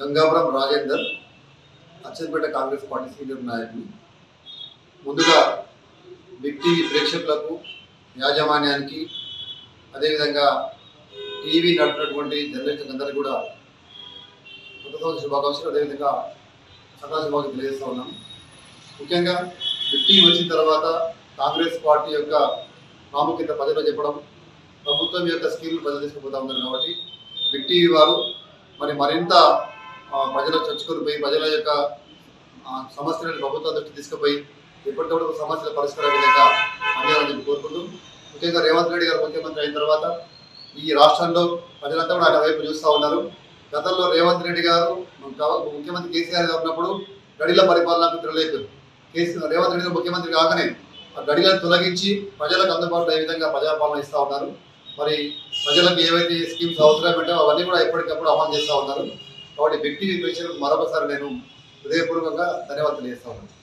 Gangapuram Rajender, Achampet Congress party senior నాయకులు. ముందుగా big TV ప్రేక్షకులకు, యాజమాన్యానికి, అదేవిధంగా టీవీ నడిపినటువంటి జర్నలిస్టులందరికీ కూడా కొత్త సంవత్సర శుభాకాంక్షలు, అదేవిధంగా సదాశుభాకాంక్షలు తెలియజేస్తూ ఉన్నాము. ముఖ్యంగా బిగ్ టీవీ వచ్చిన తర్వాత కాంగ్రెస్ పార్టీ యొక్క ప్రాముఖ్యత ప్రజలు చెప్పడం, ప్రభుత్వం యొక్క స్కీమ్లు ప్రజలు తీసుకుపోతా ఉన్నారు. కాబట్టి బిగ్ టీవీ వారు మరింత ప్రజలకు చొచ్చుకొని పోయి ప్రజల యొక్క సమస్యలను ప్రభుత్వం దృష్టి తీసుకుపోయి ఎప్పటికప్పుడు సమస్యల పరిష్కార విధంగా అందాలని కోరుకుంటూ, ముఖ్యంగా రేవంత్ రెడ్డి గారు ముఖ్యమంత్రి అయిన తర్వాత ఈ రాష్ట్రంలో ప్రజలంతా కూడా ఆయన వైపు చూస్తూ ఉన్నారు. గతంలో రేవంత్ రెడ్డి గారు ముఖ్యమంత్రి కేసీఆర్ గారు ఉన్నప్పుడు గడిల పరిపాలనకు తిరగలేదు. రేవంత్ రెడ్డి గారు ముఖ్యమంత్రి కాగానే ఆ గడిలను తొలగించి ప్రజలకు అందుబాటులో ఏ విధంగా ప్రజాపాలన ఇస్తూ ఉన్నారు. ప్రజలకు ఏవైతే స్కీమ్స్ అవసరమేంటో అవన్నీ కూడా ఎప్పటికప్పుడు అమలు చేస్తూ ఉన్నారు. కాబట్టి బిగ్ టీవీ ప్రేక్షకులకు మరొకసారి నేను హృదయపూర్వకంగా ధన్యవాదాలు తెలియజేస్తా ఉన్నాను.